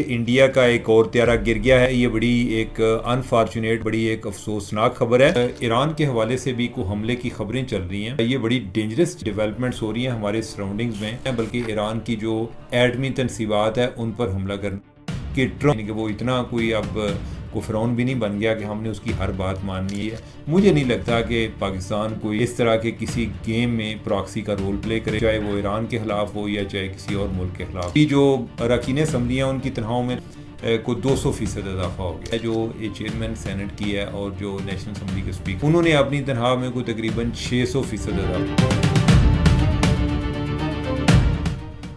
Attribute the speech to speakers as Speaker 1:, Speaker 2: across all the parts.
Speaker 1: India का एक और त्यारा गिर गया है। ये बड़ी एक अनफॉर्चुनेट, बड़ी एक अफसोसनाक खबर है। ईरान के हवाले से भी कुछ हमले की खबरें चल रही हैं। ये बड़ी डेंजरस डेवलपमेंट्स हो रही हैं हमारे सराउंडिंग्स में, बल्कि ईरान की जो एटमी तनसीबात है उन पर हमला करने कि ट्रम्प कि वो इतना कोई अब कुफरौन भी नहीं बन गया कि हमने उसकी हर बात माननी है। मुझे नहीं लगता कि पाकिस्तान कोई इस तरह के किसी गेम में प्रॉक्सी का रोल प्ले करे, चाहे वो ईरान के खिलाफ हो या चाहे किसी और मुल्क के खिलाफ। जो अरकान असम्बली हैं उनकी तनख्वाहों में को 200% इजाफा हो गया। जो ये चेयरमैन सेनेट की है और जो नेशनल असम्बली के स्पीकर, उन्होंने अपनी तनख्वाह में कोई तकरीबन 600% इजाफा।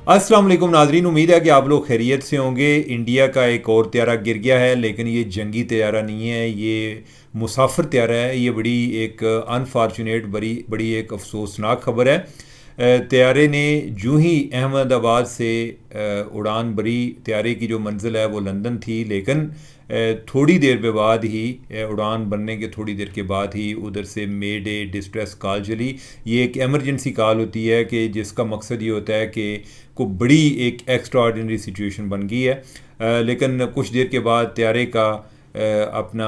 Speaker 1: अस्सलाम वालेकुम नाजरीन, उम्मीद है कि आप लोग खैरियत से होंगे। इंडिया का एक और त्यारा गिर गया है, लेकिन ये जंगी त्यारा नहीं है, ये मुसाफिर त्यारा है। ये बड़ी एक अनफॉर्चुनेट, बड़ी एक अफसोसनाक खबर है। त्यारे ने जूँ ही अहमदाबाद से उड़ान भरी। त्यारे की जो मंजिल है वो लंदन थी, लेकिन थोड़ी देर के बाद ही, उड़ान बनने के थोड़ी देर के बाद ही उधर से मेडे डिस्ट्रेस कॉल चली। ये एक एमरजेंसी कॉल होती है कि जिसका मकसद ये होता है कि को बड़ी एक एक्स्ट्रा ऑर्डिनरी सिचुएशन बन गई है। लेकिन कुछ देर के बाद त्यारे का अपना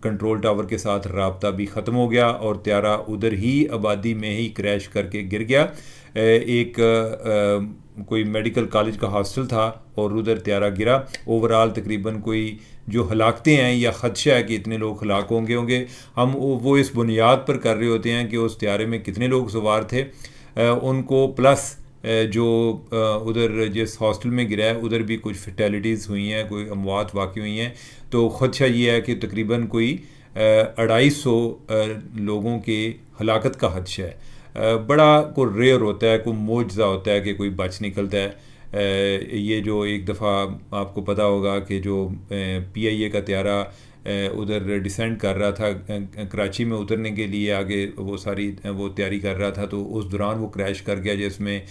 Speaker 1: कंट्रोल टावर के साथ राब्ता भी ख़त्म हो गया और त्यारा उधर ही आबादी में ही क्रैश करके गिर गया। एक कोई मेडिकल कॉलेज का हॉस्टल था और उधर त्यारा गिरा। ओवरऑल तकरीबन कोई जो हलाकतें हैं या ख़दशा है कि इतने लोग हलाक होंगे, हम वो इस बुनियाद पर कर रहे होते हैं कि उस त्यारे में कितने लोग सवार थे, उनको प्लस जो उधर जिस हॉस्टल में गिरा है उधर भी कुछ फैटेलिटीज़ हुई हैं, कोई अमवात वाक़ई हुई हैं। तो ख़दशा ये है कि तकरीबन कोई 250 लोगों के हलाकत का खदशा है। बड़ा को रेयर होता है, कोई मोजज़ा होता है कि कोई बच निकलता है। ये जो एक दफ़ा आपको पता होगा कि जो PIA का त्यारा उधर डिसेंड कर रहा था कराची में उतरने के लिए, आगे वो तैयारी कर रहा था, तो उस दौरान वो क्रैश कर गया, जिसमें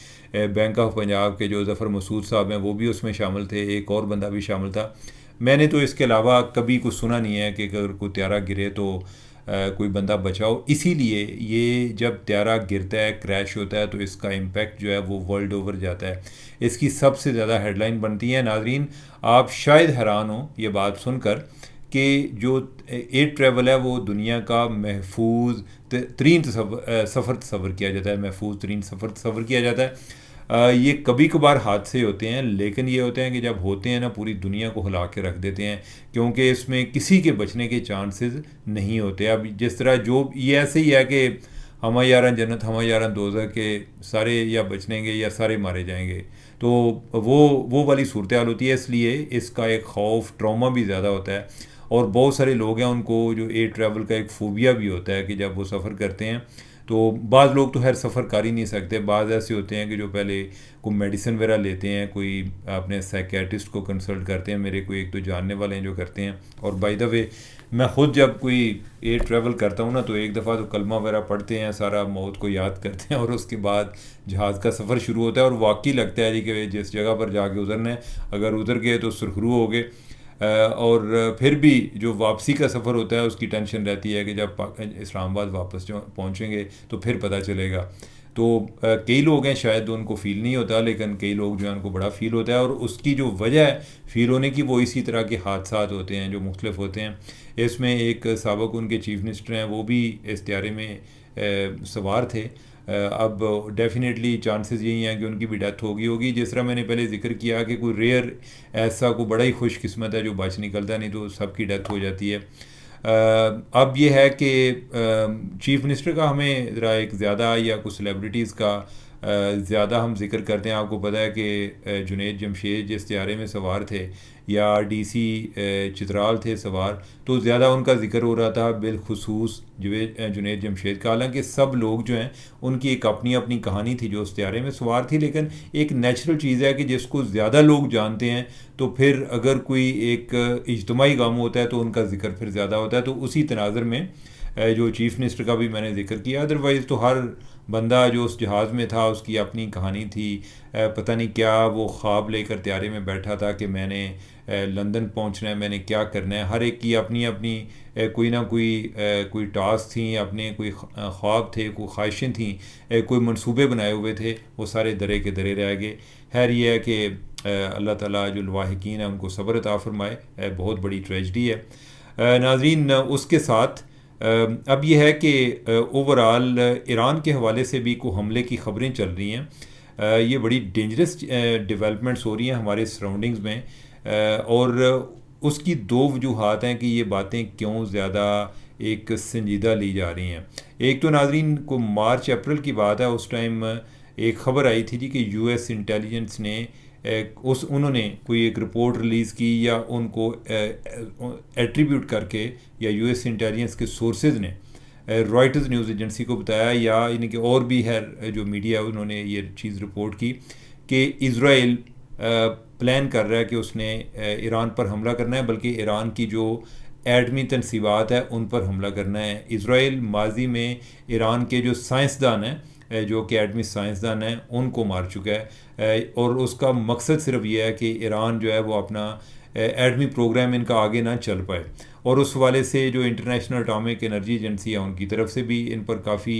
Speaker 1: बैंक ऑफ पंजाब के जो ज़फ़र मसूद साहब हैं वो भी उसमें शामिल थे, एक और बंदा भी शामिल था। मैंने तो इसके अलावा कभी कुछ सुना नहीं है कि अगर कोई त्यारा गिरे तो कोई बंदा बचाओ। इसीलिए ये जब त्यारा गिरता है, क्रैश होता है, तो इसका इम्पेक्ट जो है वो वर्ल्ड ओवर जाता है। इसकी सबसे ज़्यादा हेडलाइन बनती है। नाजरीन, आप शायद हैरान हो ये बात सुनकर कि जो एयर ट्रैवल है वो दुनिया का महफूज तरीन सफ़र तस्वर किया जाता है, महफूज तरीन सफ़र तस्वर किया जाता है। ये कभी कभार हादसे होते हैं, लेकिन ये होते हैं कि जब होते हैं ना, पूरी दुनिया को हिला के रख देते हैं, क्योंकि इसमें किसी के बचने के चांसेस नहीं होते। अब जिस तरह जो ये ऐसे ही है कि हम यारां जन्नत हम यारां दोज़ख के सारे या बचनेंगे या सारे मारे जाएंगे, तो वो वाली सूरत हाल होती है। इसलिए इसका एक खौफ, ट्रॉमा भी ज़्यादा होता है। और बहुत सारे लोग हैं उनको जो एयर ट्रैवल का एक फोबिया भी होता है कि जब वो सफ़र करते हैं, तो बाज़ लोग तो खैर सफ़र कर ही नहीं सकते। बाज़ ऐसे होते हैं कि जो पहले कोई मेडिसिन वगैरह लेते हैं, कोई अपने साइकेट्रिस्ट को कंसल्ट करते हैं। मेरे कोई एक तो जानने वाले हैं जो करते हैं। और बाय द वे, मैं ख़ुद जब कोई एयर ट्रैवल करता हूँ ना, तो एक दफ़ा तो कलमा वगैरह पढ़ते हैं, सारा मौत को याद करते हैं, और उसके बाद जहाज़ का सफ़र शुरू होता है। और वाकई लगता है जी कि जिस जगह पर जाके उतरना है, अगर उतर गए तो सुरखरू हो गए। और फिर भी जो वापसी का सफ़र होता है उसकी टेंशन रहती है कि जब इस्लामाबाद वापस पहुँचेंगे तो फिर पता चलेगा। तो कई लोग हैं शायद उनको फ़ील नहीं होता, लेकिन कई लोग जो है उनको बड़ा फ़ील होता है। और उसकी जो वजह है फ़ील होने की, वो इसी तरह के हादसात होते हैं जो मुख्तलिफ होते हैं। इसमें एक साबक उनके चीफ मिनिस्टर हैं, वो भी इस त्यारे में सवार थे। अब डेफिनेटली चांसेस यही हैं कि उनकी भी डेथ होगी। जिस तरह मैंने पहले जिक्र किया कि कोई रेयर ऐसा कोई बड़ा ही खुशकिस्मत है जो बच निकलता है, नहीं तो सबकी डेथ हो जाती है। अब ये है कि चीफ मिनिस्टर का हमें ज़रा एक ज़्यादा, या कुछ सेलिब्रिटीज़ का ज़्यादा हम जिक्र करते हैं। आपको पता है कि जुनैद जमशेद जिस त्यारे में सवार थे, या DC चित्राल थे सवार, तो ज़्यादा उनका जिक्र हो रहा था, बिलखुसूस जुनैद जमशेद का। हालांकि सब लोग जो हैं उनकी एक अपनी अपनी कहानी थी जो उस त्यारे में सवार थी, लेकिन एक नेचुरल चीज़ है कि जिसको ज़्यादा लोग जानते हैं, तो फिर अगर कोई एक इज्तिमाई गम होता है तो उनका जिक्र फिर ज़्यादा होता है। तो उसी तनाज़र में जो चीफ मिनिस्टर का भी मैंने जिक्र किया। अदरवाइज़ तो हर बंदा जो उस जहाज़ में था उसकी अपनी कहानी थी। पता नहीं क्या वो ख्वाब लेकर त्यारे में बैठा था कि मैंने लंदन पहुंचना है, मैंने क्या करना है। हर एक की अपनी अपनी कोई ना कोई टास्क थी, अपने कोई ख्वाब थे, कोई ख्वाहिशें थी, कोई मंसूबे बनाए हुए थे, वो सारे दरे के दरे रह गए। खैर ये है कि अल्लाह ताला जो लवाहिकीन है उनको सब्र अता फरमाए। बहुत बड़ी ट्रेजडी है। नाज़रीन, उसके साथ अब यह है कि ओवरऑल ईरान के हवाले से भी कोई हमले की ख़बरें चल रही हैं। ये बड़ी डेंजरस डेवलपमेंट्स हो रही हैं हमारे सराउंडिंग्स में, और उसकी दो वजूहात हैं कि ये बातें क्यों ज़्यादा एक संजीदा ली जा रही हैं। एक तो नाज़रीन को मार्च अप्रैल की बात है, उस टाइम एक ख़बर आई थी जी कि यूएस इंटेलिजेंस ने उन्होंने कोई एक रिपोर्ट रिलीज़ की या उनको एट्रीब्यूट करके, या यूएस इंटेलिजेंस के सोर्सेज ने रॉयटर्स न्यूज़ एजेंसी को बताया, या इनके और भी है जो मीडिया, उन्होंने ये चीज़ रिपोर्ट की कि इज़राइल प्लान कर रहा है कि उसने ईरान पर हमला करना है, बल्कि ईरान की जो एटमी तनसीबात है उन पर हमला करना है। इज़राइल माजी में ईरान के जो साइंसदान हैं, जो कि एटमी साइंसदान हैं, उनको मार चुका है, और उसका मकसद सिर्फ ये है कि ईरान जो है वो अपना एटमी प्रोग्राम इनका आगे ना चल पाए। और उस वाले से जो इंटरनेशनल एटॉमिक एनर्जी एजेंसी है उनकी तरफ से भी इन पर काफ़ी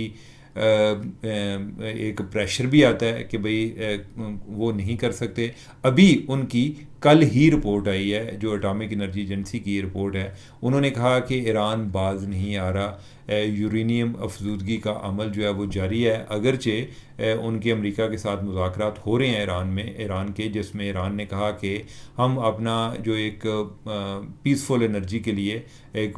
Speaker 1: एक प्रेशर भी आता है कि भाई वो नहीं कर सकते। अभी उनकी कल ही रिपोर्ट आई है, जो एटॉमिक एनर्जी एजेंसी की रिपोर्ट है, उन्होंने कहा कि ईरान बाज नहीं आ रहा, यूरेनियम अफजूदगी का अमल जो है वो जारी है। अगरचे उनके अमेरिका के साथ मुज़ाकरात हो रहे हैं ईरान के, जिसमें ईरान ने कहा कि हम अपना जो एक पीसफुल एनर्जी के लिए, एक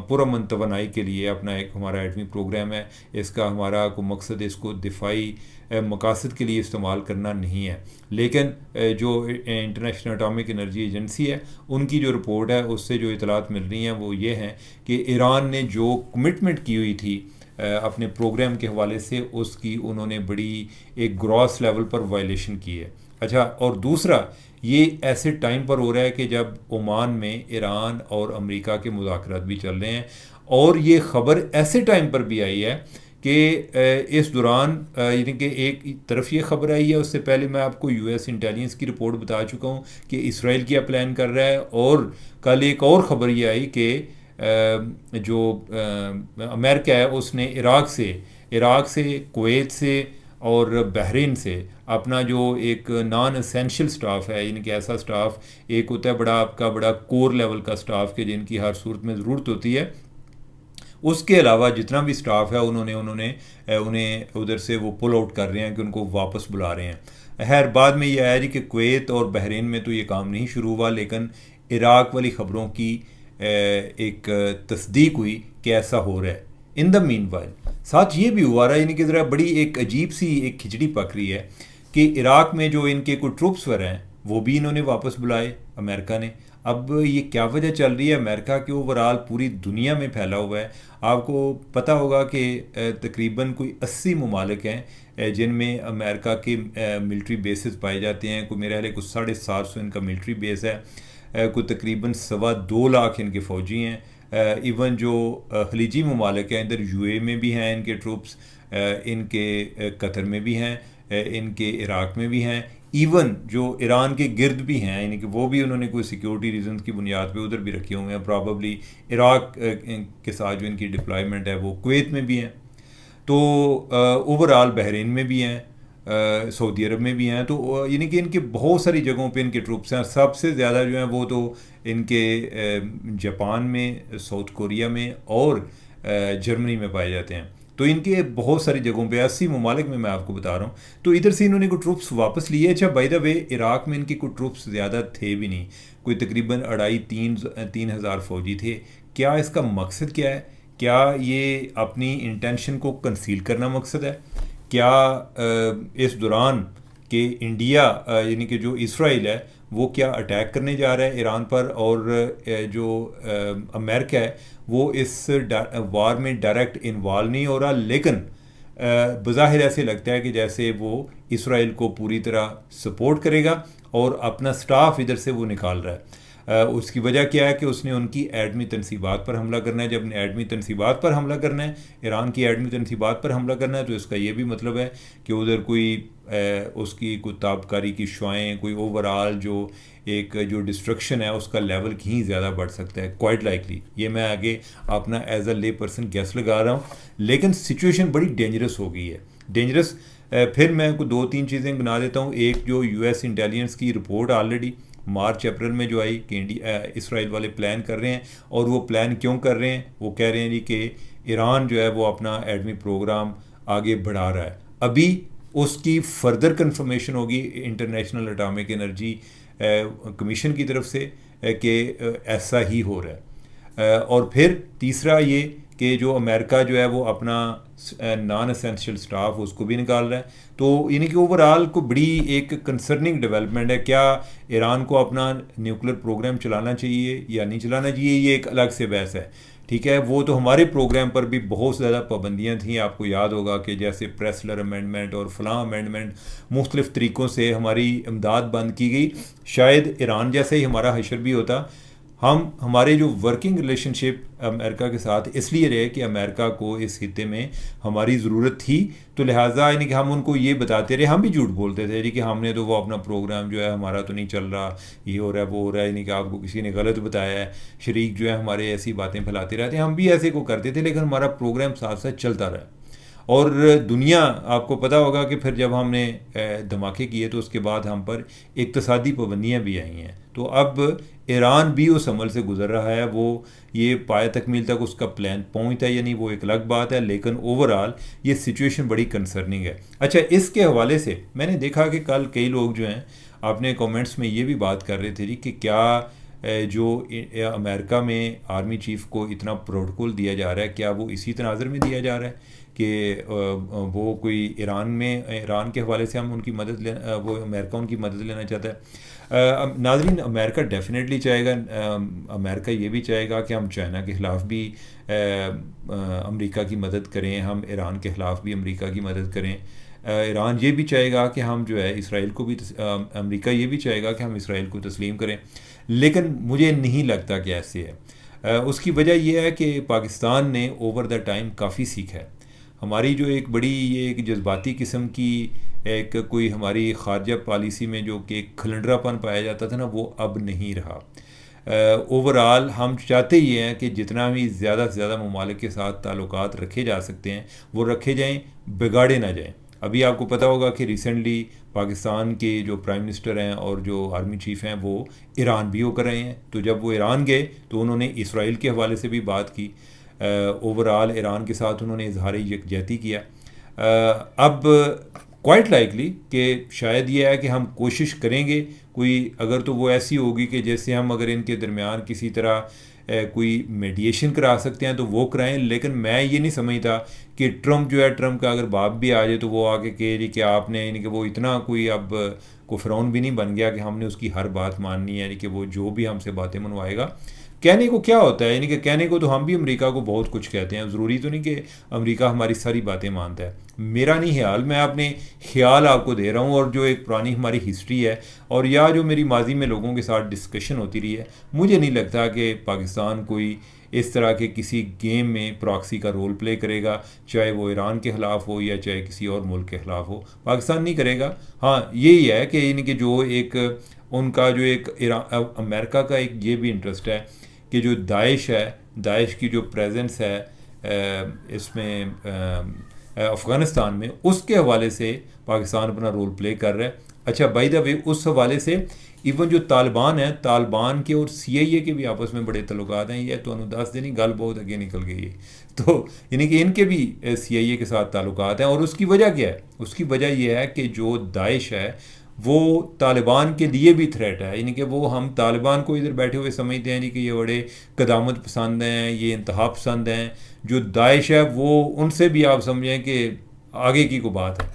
Speaker 1: पुरअमन तवानाई के लिए अपना एक हमारा एटमी प्रोग्राम है, इसका हमारा को मकसद इसको दिफाई मकासद के लिए इस्तेमाल करना नहीं है। लेकिन जो इंटरनेशनल एटॉमिक एनर्जी एजेंसी है उनकी जो रिपोर्ट है उससे जो इतलात मिल रही हैं वो ये हैं कि ईरान ने जो कमिटमेंट की हुई थी अपने प्रोग्राम के हवाले से, उसकी उन्होंने बड़ी एक ग्रॉस लेवल पर वायलेशन की है। अच्छा, और दूसरा ये ऐसे टाइम पर हो रहा है कि जब ओमान में ईरान और अमेरिका के मुज़ाकरात भी चल रहे हैं, और ये ख़बर ऐसे टाइम पर भी आई है कि इस दौरान यानी कि एक तरफ ये ख़बर आई है, उससे पहले मैं आपको यूएस इंटेलिजेंस की रिपोर्ट बता चुका हूँ कि इसराइल क्या प्लान कर रहा है, और कल एक और ख़बर ये आई कि जो अमेरिका है उसने इराक़ से कुवैत से और बहरीन से अपना जो एक नॉन एसेंशियल स्टाफ है, यानी कि ऐसा स्टाफ, एक होता है बड़ा कोर लेवल का स्टाफ के जिनकी हर सूरत में ज़रूरत होती है, उसके अलावा जितना भी स्टाफ है उन्हें उधर से वो पुल आउट कर रहे हैं कि उनको वापस बुला रहे हैं। खैर, बाद में ये आया जी कि कुवैत और बहरीन में तो ये काम नहीं शुरू हुआ, लेकिन इराक़ वाली ख़बरों की एक तस्दीक हुई कि ऐसा हो रहा है। इन द मीन वाइल साथ ये भी हुआ रहा है, यानी कि ज़रा बड़ी एक अजीब सी एक खिचड़ी पक रही है कि इराक़ में जो इनके कोई ट्रूप्स वर हैं वो भी इन्होंने वापस बुलाए अमेरिका ने। अब ये क्या वजह चल रही है? अमेरिका के ओवरऑल पूरी दुनिया में फैला हुआ है। आपको पता होगा कि तकरीबन कोई 80 ममालिक हैं जिनमें अमेरिका के मिलिट्री बेसेस पाए जाते हैं। कोई मेरे ख्याल कुछ 750 इनका मिलिट्री बेस है, कोई तकरीबन 2.25 लाख इनके फ़ौजी हैं। इवन जो खलीजी ममालिक हैं, इधर यूए में भी हैं इनके ट्रूप्स, इनके कतर में भी हैं, इनके इराक़ में भी हैं, इवन जो ईरान के गिर्द भी हैं, यानी कि वो भी उन्होंने कोई सिक्योरिटी रीजंस की बुनियाद पे उधर भी रखे हुए हैं। प्रॉबली इराक़ के साथ जो इनकी डिप्लॉयमेंट है वो कुवैत में भी हैं, तो ओवरऑल बहरीन में भी हैं, सऊदी अरब में भी हैं। तो यानी कि इनके बहुत सारी जगहों पे इनके ट्रूप्स हैं। सबसे ज़्यादा जो हैं वो तो इनके जापान में, साउथ कोरिया में और जर्मनी में पाए जाते हैं। तो इनके बहुत सारी जगहों पे 80 ममालिक में मैं आपको बता रहा हूँ। तो इधर से इन्होंने कोई ट्रूप्स वापस लिए। अच्छा, बाय द वे इराक़ में इनके कोई ट्रूप्स ज़्यादा थे भी नहीं, कोई तकरीबन 2.5-3 हज़ार फ़ौजी थे। क्या इसका मकसद क्या है? क्या ये अपनी इंटेंशन को कंसील करना मकसद है? क्या इस दौरान कि इंडिया यानी कि जो इसराइल है वो क्या अटैक करने जा रहा है ईरान पर, और जो अमेरिका है वो इस वार में डायरेक्ट इन्वॉल्व नहीं हो रहा, लेकिन बज़ाहिर ऐसे लगता है कि जैसे वो इसराइल को पूरी तरह सपोर्ट करेगा और अपना स्टाफ इधर से वो निकाल रहा है। उसकी वजह क्या है कि उसने उनकी एटमी तनसीबात पर हमला करना है। जब एटमी तनसीबात पर हमला करना है, ईरान की एटमी तनसीबात पर हमला करना है, तो इसका ये भी मतलब है कि उधर कोई उसकी कोई ताबकारी की शुआएँ, कोई ओवरऑल जो डिस्ट्रक्शन है उसका लेवल कहीं ज़्यादा बढ़ सकता है, क्वाइट लाइकली। ये मैं आगे अपना एज अ ले पर्सन गैस लगा रहा हूँ, लेकिन सिचुएशन बड़ी डेंजरस हो गई है। डेंजरस फिर मैं को दो तीन चीज़ें गिना देता हूँ। एक जो यूएस इंटेलिजेंस की रिपोर्ट ऑलरेडी मार्च अप्रैल में जो आई कि इसराइल वाले प्लान कर रहे हैं, और वो प्लान क्यों कर रहे हैं, वो कह रहे हैं जी कि ईरान जो है वो अपना एटमी प्रोग्राम आगे बढ़ा रहा है। अभी उसकी फर्दर कंफर्मेशन होगी इंटरनेशनल एटॉमिक एनर्जी कमीशन की तरफ से कि ऐसा ही हो रहा है। और फिर तीसरा ये कि जो अमेरिका जो है वो अपना नॉन एसेंशियल स्टाफ उसको भी निकाल रहा है। तो यानी कि ओवरऑल को बड़ी एक कंसर्निंग डेवलपमेंट है। क्या ईरान को अपना न्यूक्लियर प्रोग्राम चलाना चाहिए या नहीं चलाना चाहिए, ये एक अलग से बहस है। ठीक है, वो तो हमारे प्रोग्राम पर भी बहुत ज़्यादा पाबंदियाँ थी। आपको याद होगा कि जैसे प्रेसलर अमेंडमेंट और फलां अमेंडमेंट मुख्तलिफ़ तरीक़ों से हमारी इमदाद बंद की गई। शायद ईरान जैसे ही हमारा हशर भी होता। हमारे जो वर्किंग रिलेशनशिप अमेरिका के साथ इसलिए रहे कि अमेरिका को इस खित्ते में हमारी ज़रूरत थी, तो लिहाजा यानी कि हम उनको ये बताते रहे। हम भी झूठ बोलते थे कि हमने तो वो अपना प्रोग्राम जो है हमारा तो नहीं चल रहा, ये हो रहा है वो हो रहा है, यानी कि आपको किसी ने गलत बताया है। शरीक जो है हमारे ऐसी बातें फैलाते रहते हैं, हम भी ऐसे को करते थे, लेकिन हमारा प्रोग्राम साथ साथ चलता रहा। और दुनिया, आपको पता होगा कि फिर जब हमने धमाके किए तो उसके बाद हम पर इक्तसादी पाबंदियाँ भी आई हैं। तो अब ईरान भी उस अमल से गुजर रहा है। वो ये पाया तकमील तक उसका प्लान पहुंचता है या नहीं वो एक अलग बात है, लेकिन ओवरऑल ये सिचुएशन बड़ी कंसर्निंग है। अच्छा, इसके हवाले से मैंने देखा कि कल कई लोग जो हैं अपने कमेंट्स में ये भी बात कर रहे थे जी कि क्या जो अमेरिका में आर्मी चीफ को इतना प्रोटोकॉल दिया जा रहा है, क्या वो इसी तनाज़र में दिया जा रहा है कि वो कोई ईरान के हवाले से हम उनकी वो अमेरिका उनकी मदद लेना चाहता है। नाज़रीन, अमेरिका डेफिनेटली चाहेगा, अमेरिका ये भी चाहेगा कि हम चाइना के ख़िलाफ़ भी अमेरिका की मदद करें, हम ईरान के ख़िलाफ़ भी अमेरिका की मदद करें। ईरान ये भी चाहेगा कि हम जो है इसराइल को भी अमेरिका ये भी चाहेगा कि हम इसराइल को तस्लीम करें। लेकिन मुझे नहीं लगता कि ऐसे है। उसकी वजह यह है कि पाकिस्तान ने ओवर द टाइम काफ़ी सीखा है। हमारी जो एक बड़ी ये एक जज्बाती किस्म की एक कोई हमारी खारजा पॉलिसी में जो कि एक खलंडरापन पाया जाता था ना, वो अब नहीं रहा। ओवरऑल हम चाहते ही हैं कि जितना भी ज़्यादा से ज़्यादा ममालिक के साथ ताल्लुकात रखे जा सकते हैं वो रखे जाएं, बिगाड़े ना जाएं। अभी आपको पता होगा कि रिसेंटली पाकिस्तान के जो प्राइम मिनिस्टर हैं और जो आर्मी चीफ़ हैं वो ईरान भी होकर रहे हैं। तो जब वो ईरान गए तो उन्होंने इसराइल के हवाले से भी बात की। ओवरऑल ईरान के साथ उन्होंने इजहार यकजहती किया। अब क्वाइट लाइकली कि शायद ये है कि हम कोशिश करेंगे कोई, अगर तो वो ऐसी होगी कि जैसे हम अगर इनके दरमियान किसी तरह कोई मेडिएशन करा सकते हैं तो वो कराएं। लेकिन मैं ये नहीं समझता कि ट्रम्प जो है, ट्रम्प का अगर बाप भी आ जाए तो वो आके कह रही कि आपने, यानी कि वो इतना कोई अब को फ़िरौन भी नहीं बन गया कि हमने उसकी हर बात माननी है, यानी कि वो जो भी हमसे बातें मनवाएगा। कहने को क्या होता है, यानी कि कहने को तो हम भी अमेरिका को बहुत कुछ कहते हैं, ज़रूरी तो नहीं कि अमेरिका हमारी सारी बातें मानता है। मेरा नहीं ख्याल, मैं अपने ख्याल आपको दे रहा हूँ, और जो एक पुरानी हमारी हिस्ट्री है और या जो मेरी माजी में लोगों के साथ डिस्कशन होती रही है, मुझे नहीं लगता कि पाकिस्तान कोई इस तरह के किसी गेम में प्रॉक्सी का रोल प्ले करेगा, चाहे वो ईरान के ख़िलाफ़ हो या चाहे किसी और मुल्क के ख़िलाफ़ हो। पाकिस्तान नहीं करेगा। हाँ, यही है कि इनके जो एक उनका जो एक अमेरिका का एक ये भी इंटरेस्ट है कि जो दाइश है, दाइश की जो प्रेजेंस है इसमें अफ़गानिस्तान में, उसके हवाले से पाकिस्तान अपना रोल प्ले कर रहा है। अच्छा, बाय द वे, उस हवाले से इवन जो तालिबान है, तालिबान के और CIA के भी आपस में बड़े तल्लुकात हैं। ये तो अनुदास देनी गल बहुत आगे निकल गई है। तो यानी कि इनके भी CIA के साथ ताल्लुकात हैं। और उसकी वजह क्या है? उसकी वजह यह है कि जो दाइश है वो तालिबान के लिए भी थ्रेट है। यानी कि वो, हम तालिबान को इधर बैठे हुए समझते हैं कि ये बड़े क़दामत पसंद हैं, ये इंतहा पसंद हैं। जो दाइश है वो उनसे भी आप समझें कि आगे की को बात है।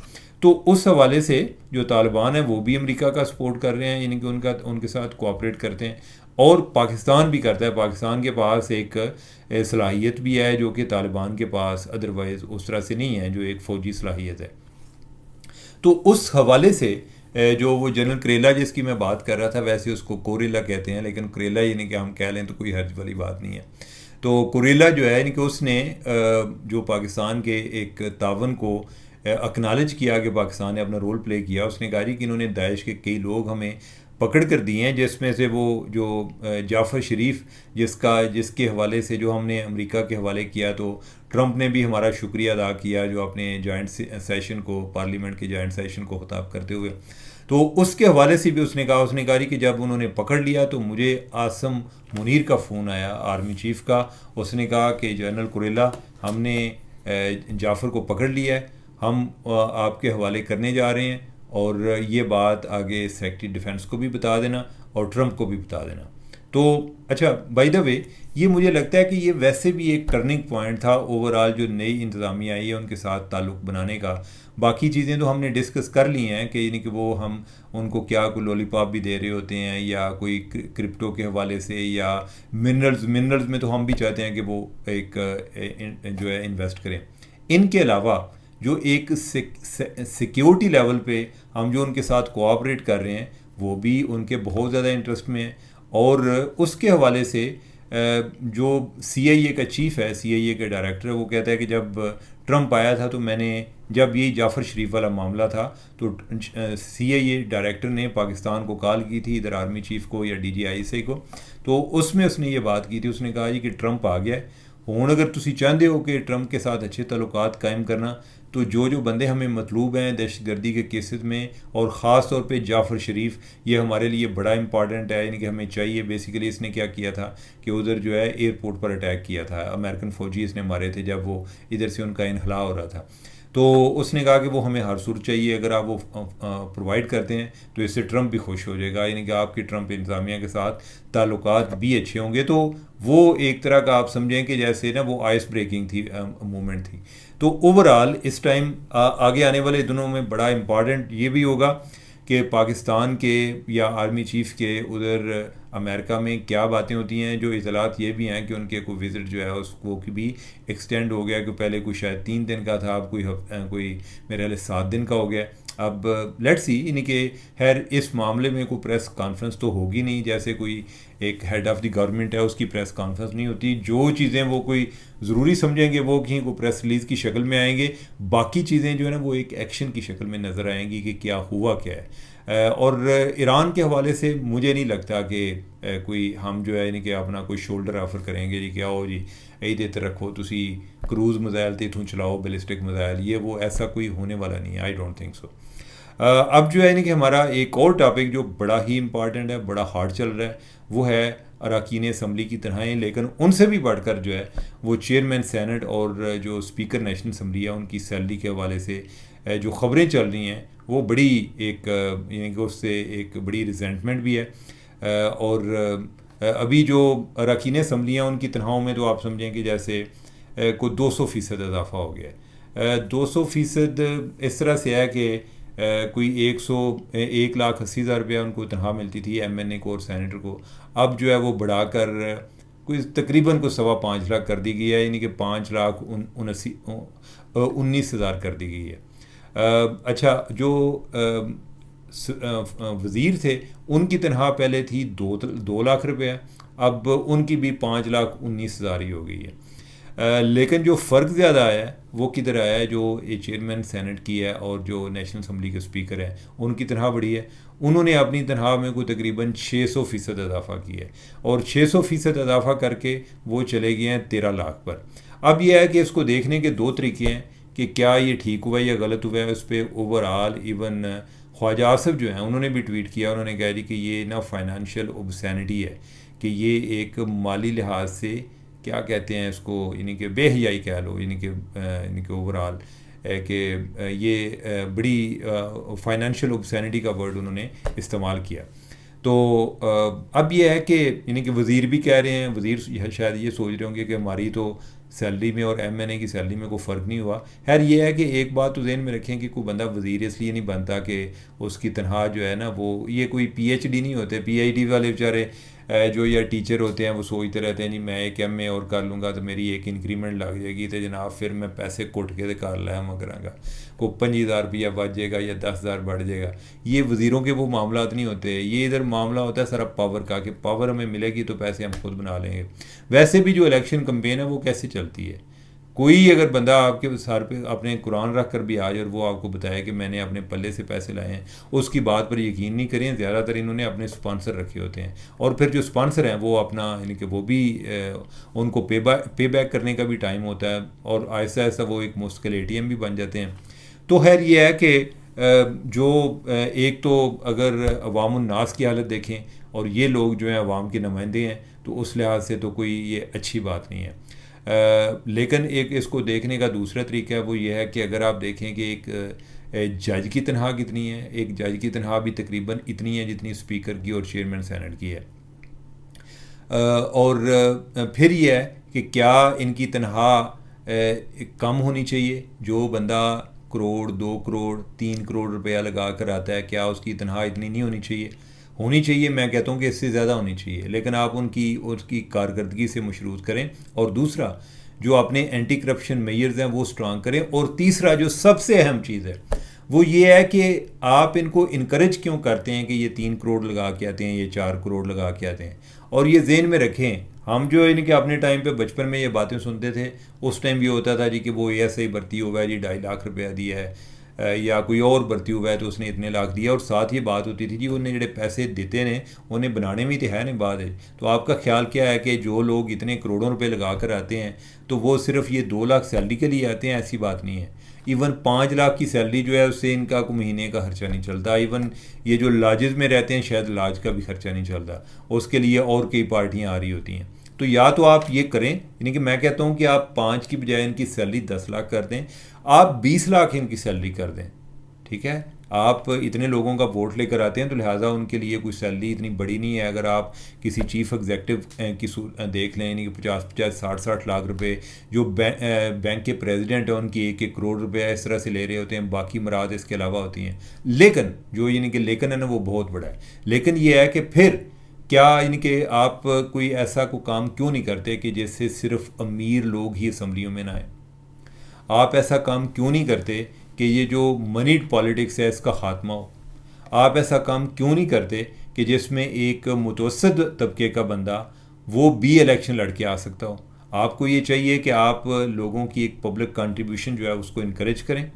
Speaker 1: तो उस हवाले से जो तालिबान है वो भी अमेरिका का सपोर्ट कर रहे हैं, यानी कि उनके साथ कोऑपरेट करते हैं, और पाकिस्तान भी करता है। पाकिस्तान के पास एक सलाहियत भी है जो कि तालिबान के पास अदरवाइज़ उस तरह से नहीं है, जो एक फ़ौजी सलाहियत है। तो उस हवाले से जो वो जनरल करेला जिसकी मैं बात कर रहा था, वैसे उसको कोरेला कहते हैं, लेकिन करेला यानी कि हम कह लें तो कोई हर्ज वाली बात नहीं है। तो कोरेला जो है, यानी कि उसने जो पाकिस्तान के एक तावन को एक्नॉलेज किया कि पाकिस्तान ने अपना रोल प्ले किया। उसने कहा कि इन्होंने दाइश के कई लोग हमें पकड़ कर दी हैं, जिसमें से वो जो जाफ़र शरीफ जिसके हवाले से जो हमने अमेरिका के हवाले किया, तो ट्रंप ने भी हमारा शुक्रिया अदा किया जो अपने जॉइंट सेशन को, पार्लियामेंट के जॉइंट सेशन को खिताब करते हुए। तो उसके हवाले से भी उसने कहा कि जब उन्होंने पकड़ लिया तो मुझे आसम मुनीर का फ़ोन आया, आर्मी चीफ़ का। उसने कहा कि जनरल कुरेला, हमने जाफ़र को पकड़ लिया है, हम आपके हवाले करने जा रहे हैं, और ये बात आगे सेक्रेटरी डिफेंस को भी बता देना और ट्रंप को भी बता देना। तो अच्छा, बाय द वे, ये मुझे लगता है कि ये वैसे भी एक टर्निंग पॉइंट था ओवरऑल जो नई इंतज़ामिया आई है उनके साथ ताल्लुक़ बनाने का। बाकी चीज़ें तो हमने डिस्कस कर ली हैं कि यानी कि वो हम उनको क्या कोई लॉलीपॉप भी दे रहे होते हैं, या कोई क्रिप्टो के हवाले से, या मिनरल्स में तो हम भी चाहते हैं कि वो एक जो है इन्वेस्ट करें। इनके अलावा जो एक सिक्योरिटी लेवल पे हम जो उनके साथ कोऑपरेट कर रहे हैं वो भी उनके बहुत ज़्यादा इंटरेस्ट में है। और उसके हवाले से जो CIA का चीफ़ है, CIA का डायरेक्टर है, वो कहता है कि जब ट्रंप आया था तो जब ये जाफ़र शरीफ वाला मामला था तो CIA डायरेक्टर ने पाकिस्तान को कॉल की थी, इधर आर्मी चीफ़ को या DGISA को। तो उसमें उसने ये बात की थी, उसने कहा जी कि ट्रंप आ गया है, हुण अगर तुसी चाहते हो कि ट्रंप के साथ अच्छे तल्लुकात कायम करना, तो जो बंदे हमें मतलूब हैं दहशतगर्दी के केसेस में, और ख़ास तौर पे जाफ़र शरीफ, ये हमारे लिए बड़ा इंपॉर्टेंट है, यानी कि हमें चाहिए। बेसिकली इसने क्या किया था कि उधर जो है एयरपोर्ट पर अटैक किया था, अमेरिकन फ़ौजी इसने मारे थे जब वो इधर से उनका इनहला हो रहा था। तो उसने कहा कि वो हमें हर सूरत चाहिए, अगर आप वो प्रोवाइड करते हैं तो इससे ट्रंप भी खुश हो जाएगा, यानी कि आपकी ट्रंप इंतज़ामिया के साथ ताल्लुकात भी अच्छे होंगे। तो वो एक तरह का आप समझें कि जैसे ना वो आइस ब्रेकिंग थी, मूवमेंट थी। तो ओवरऑल इस टाइम आगे आने वाले दिनों में बड़ा इम्पॉर्टेंट ये भी होगा कि पाकिस्तान के या आर्मी चीफ़ के उधर अमेरिका में क्या बातें होती हैं। जो इतलात ये भी हैं कि उनके कोई विज़िट जो है उसको की भी एक्सटेंड हो गया, कि पहले कोई शायद 3 दिन का था, अब कोई मेरे ख्याल 7 दिन का हो गया। अब लेट्स सी, यानी कि खैर इस मामले में कोई प्रेस कॉन्फ्रेंस तो होगी नहीं, जैसे कोई एक हेड ऑफ़ द गवर्नमेंट है उसकी प्रेस कॉन्फ्रेंस नहीं होती। जो चीज़ें वो कोई ज़रूरी समझेंगे वो कहीं को प्रेस रिलीज़ की शक्ल में आएंगे, बाकी चीज़ें जो है ना वो एक एक्शन की शक्ल में नज़र आएंगी कि क्या हुआ क्या है। और ईरान के हवाले से मुझे नहीं लगता कि कोई हम जो है यानी कि अपना कोई शोल्डर ऑफर करेंगे जी कि आओ जी यही ते रखो, तुसी क्रूज़ मिज़ाइल ते इथों चलाओ, बैलिस्टिक मिज़ाइल, ये वो ऐसा कोई होने वाला नहीं है। I don't think so. अब जो है यानी कि हमारा एक और टॉपिक जो बड़ा ही इंपॉर्टेंट है, बड़ा हार्ड चल रहा है, वो है अरकान असम्बली की तरह ही, लेकिन उनसे भी बढ़कर जो है वो चेयरमैन सेनेट और जो स्पीकर नेशनल असम्बली है उनकी सैलरी के हवाले से जो ख़बरें चल रही हैं वो बड़ी एक यानी कि उससे एक बड़ी रिजेंटमेंट भी है। और अभी जो अरकान असम्बलियाँ उनकी तनख्वाहों में तो आप समझें कि जैसे कोई 200% इजाफा हो गया। 200% इस तरह से है कि कोई 1,80,000 रुपया उनको तनख्वाह मिलती थी MNA को और सेनेटर को, अब जो है वो बढ़ाकर कोई तकरीबन को 5.25 लाख कर दी गई है, यानी कि 5,19,000 कर दी गई है। अच्छा, जो वज़ीर थे उनकी तनख्वाह पहले थी 2 लाख रुपया, अब उनकी भी 5,19,000 ही हो गई है। लेकिन जो फ़र्क ज़्यादा आया है वो किधर आया है, जो ये चेयरमैन सेनेट की है और जो नेशनल असम्बली के स्पीकर हैं उनकी तनख्वाह बढ़ी है। उन्होंने अपनी तनख्वाह में कोई तकरीबन 600% इजाफा किया है, और 600% इजाफा करके वो चले गए हैं 13 लाख पर। अब यह है कि इसको देखने के 2 तरीके हैं कि क्या ये ठीक हुआ या गलत हुआ है। उस पर ओवरऑल इवन ख्वाजा आसिफ जो हैं उन्होंने भी ट्वीट किया, उन्होंने कहा कि ये ना फाइनेंशियल ओबसैनिटी है, कि ये एक माली लिहाज से क्या कहते हैं इसको, यानी कि बेहयाई कह लो, यानी कि ओवरऑल कि ये बड़ी फाइनेंशियल ओबसैनिटी का वर्ड उन्होंने इस्तेमाल किया। तो अब ये है कि यानी कि वज़ीर भी कह रहे हैं, वज़ीर शायद ये सोच रहे होंगे कि हमारी तो सैलरी में और MNA की सैलरी में कोई फ़र्क नहीं हुआ। खैर ये है कि एक बात तो ज़हन में रखें कि कोई बंदा वज़ीर इसलिए नहीं बनता कि उसकी तनख्वाह जो है ना वो, ये कोई PhD नहीं होते। PhD वाले बेचारे जो या टीचर होते हैं वो सोचते रहते हैं नहीं मैं एक MA और कर लूँगा तो मेरी एक इंक्रीमेंट लग जाएगी, तो जनाब फिर मैं पैसे कुट के तो कर लैम कराँगा, को 25,000 रुपया बच जाएगा या 10,000 बढ़ जाएगा। ये वज़ीरों के वो मामला नहीं होते। ये इधर मामला होता है सारा पावर का, कि पावर हमें मिलेगी तो पैसे हम खुद बना लेंगे। वैसे भी जो इलेक्शन कैंपेन है वो कैसे चलती है, कोई अगर बंदा आपके सर पे अपने कुरान रख कर भी आ जाए और वो आपको बताया कि मैंने अपने पल्ले से पैसे लाए हैं, उसकी बात पर यकीन नहीं करें। ज़्यादातर इन्होंने अपने स्पॉन्सर रखे होते हैं, और फिर जो स्पॉन्सर हैं वो अपना यानी कि वो भी उनको पे बैक करने का भी टाइम होता है, और आहिस्ता आहिस्ता वो एक मुस्तकिल ATM भी बन जाते हैं। तो खैर ये है कि जो एक तो अगर अवामुन्नास की हालत देखें और ये लोग जो हैं अवाम के नुमाइंदे हैं, तो उस लिहाज से तो कोई ये अच्छी बात नहीं है। लेकिन एक इसको देखने का दूसरा तरीका है, वो ये है कि अगर आप देखें कि एक जज की तनख्वाह कितनी है, एक जज की तनख्वाह भी तकरीबन इतनी है जितनी स्पीकर की और चेयरमैन सेनेट की है। और फिर ये है कि क्या इनकी तनख्वाह कम होनी चाहिए? जो बंदा करोड़, 2 करोड़, 3 करोड़ रुपया लगा कर आता है, क्या उसकी तनख्वाह इतनी नहीं होनी चाहिए? होनी चाहिए। मैं कहता हूँ कि इससे ज़्यादा होनी चाहिए, लेकिन आप उसकी कारकर्दगी से मशरूत करें। और दूसरा, जो अपने एंटी करप्शन मेजर्स हैं वो स्ट्रांग करें। और तीसरा जो सबसे अहम चीज़ है वो ये है कि आप इनको इनक्रेज क्यों करते हैं कि ये 3 करोड़ लगा के आते हैं, ये 4 करोड़ लगा के आते हैं। और ये जेहन में रखें, हम जो इनके अपने टाइम पे बचपन में ये बातें सुनते थे, उस टाइम ये होता था जी कि वो ASI भर्ती हुआ है जी, 2.5 लाख रुपया दिया है, या कोई और भर्ती हुआ है तो उसने इतने लाख दिया। और साथ ये बात होती थी जी उन्हें जोड़े पैसे देते ने उन्हें बनाने में तो है नहीं बात है। तो आपका ख्याल क्या है कि जो लोग इतने करोड़ों रुपए लगा कर आते हैं तो वो सिर्फ ये 2 लाख सैलरी के लिए आते हैं? ऐसी बात नहीं है। इवन 5 लाख की सैलरी जो है उससे इनका कोई महीने का खर्चा नहीं चलता। इवन ये जो लाजेस में रहते हैं शायद लाज का भी खर्चा नहीं चलता, उसके लिए और कई पार्टियाँ आ रही होती हैं। तो या तो आप ये करें, यानी कि मैं कहता हूँ कि आप 5 की बजाय इनकी सैलरी 10 लाख कर दें, आप 20 लाख इनकी सैलरी कर दें। ठीक है, आप इतने लोगों का वोट लेकर आते हैं तो लिहाजा उनके लिए कोई सैलरी इतनी बड़ी नहीं है। अगर आप किसी चीफ एग्जेक्टिव की देख लें, यानी कि 50-50, 60-60 लाख रुपए जो बैंक के प्रेसिडेंट हैं उनकी 1-1 करोड़ रुपया इस तरह से ले रहे होते हैं, बाकी मराद इसके अलावा होती हैं। लेकिन जो यानी कि लेकिन है ना वो बहुत बड़ा है। लेकिन ये है कि फिर क्या यानी कि आप कोई ऐसा कोई काम क्यों नहीं करते कि जिससे सिर्फ अमीर लोग ही असम्बलियों में ना आए? आप ऐसा काम क्यों नहीं करते कि ये जो मनीड पॉलिटिक्स है इसका ख़ात्मा हो? आप ऐसा काम क्यों नहीं करते कि जिसमें एक मुतवस्सित तबके का बंदा वो भी इलेक्शन लड़के आ सकता हो? आपको ये चाहिए कि आप लोगों की एक पब्लिक कंट्रीब्यूशन जो है उसको इनक्रेज करें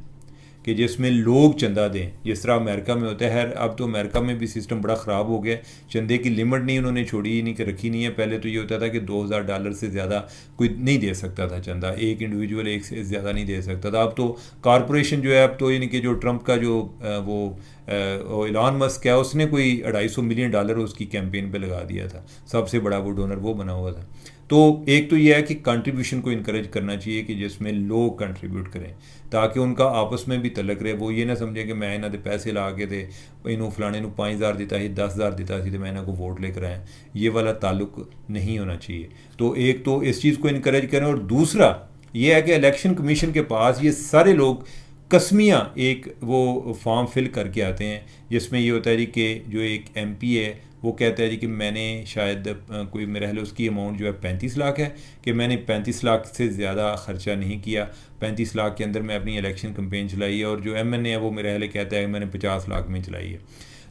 Speaker 1: कि जिसमें लोग चंदा दें, जिस तरह अमेरिका में होता है। अब तो अमेरिका में भी सिस्टम बड़ा ख़राब हो गया, चंदे की लिमिट नहीं उन्होंने छोड़ी नहीं कि रखी नहीं है। पहले तो ये होता था कि $2000 से ज़्यादा कोई नहीं दे सकता था चंदा, एक इंडिविजुअल एक से ज़्यादा नहीं दे सकता था। अब तो कॉरपोरेशन जो है, अब तो यानी कि जो ट्रंप का जो वो इलॉन मस्क है उसने कोई $250 मिलियन उसकी कैंपेन पे लगा दिया था, सबसे बड़ा वो डोनर वो बना हुआ था। तो एक तो यह है कि कंट्रीब्यूशन को इनक्रेज करना चाहिए कि जिसमें लोग कंट्रीब्यूट करें ताकि उनका आपस में भी तलक रहे। वो ये ना समझे कि मैं इन्हों के पैसे ला के दे इनू फलाने 5,000 दिता ही 10,000 दिता सी तो मैं इन्हों को वोट लेकर आया, ये वाला ताल्लुक नहीं होना चाहिए। तो एक तो इस चीज़ को इनक्रेज करें, और दूसरा ये है कि इलेक्शन कमीशन के पास ये सारे लोग कसमियाँ एक वो फॉर्म फिल करके आते हैं जिसमें ये होता है जी कि जो एक MP है वो कहता है जी कि मैंने शायद कोई मेरा ख्याल उसकी अमाउंट जो है 35 लाख है, कि मैंने 35 लाख से ज़्यादा ख़र्चा नहीं किया, 35 लाख के अंदर मैं अपनी इलेक्शन कैंपेन चलाई है। और जो MNA है वो मेरा ख्याल कहता है मैंने 50 लाख में चलाई है।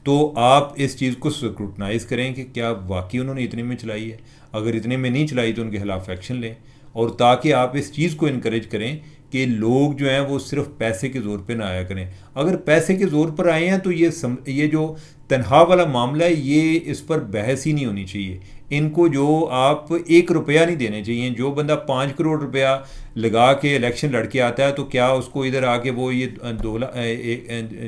Speaker 1: तो आप इस चीज़ को स्क्रूटनाइज़ करें कि क्या वाकई उन्होंने इतने में चलाई है। अगर इतने में नहीं चलाई तो उनके खिलाफ एक्शन लें, और ताकि आप इस चीज़ को इनक्रेज करें कि लोग जो हैं वो सिर्फ पैसे के ज़ोर पे ना आया करें। अगर पैसे के ज़ोर पर आए हैं तो ये जो तनख्वाह वाला मामला है ये इस पर बहस ही नहीं होनी चाहिए। इनको जो आप 1 रुपया नहीं देने चाहिए। जो बंदा 5 करोड़ रुपया लगा के इलेक्शन लड़के आता है तो क्या उसको इधर आके वो ये 2 लाख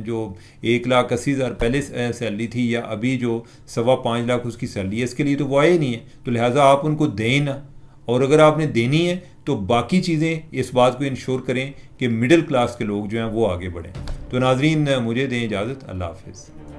Speaker 1: जो 1,80,000 पहले सैलरी थी या अभी जो 5.25 लाख उसकी सैलरी है, इसके लिए तो वो आए नहीं है। तो लिहाजा आप उनको दें ना, और अगर आपने देनी है तो बाकी चीज़ें इस बात को इंश्योर करें कि मिडिल क्लास के लोग जो हैं वो आगे बढ़ें। तो नाजरीन मुझे दें इजाज़त, अल्लाह हाफ़िज़।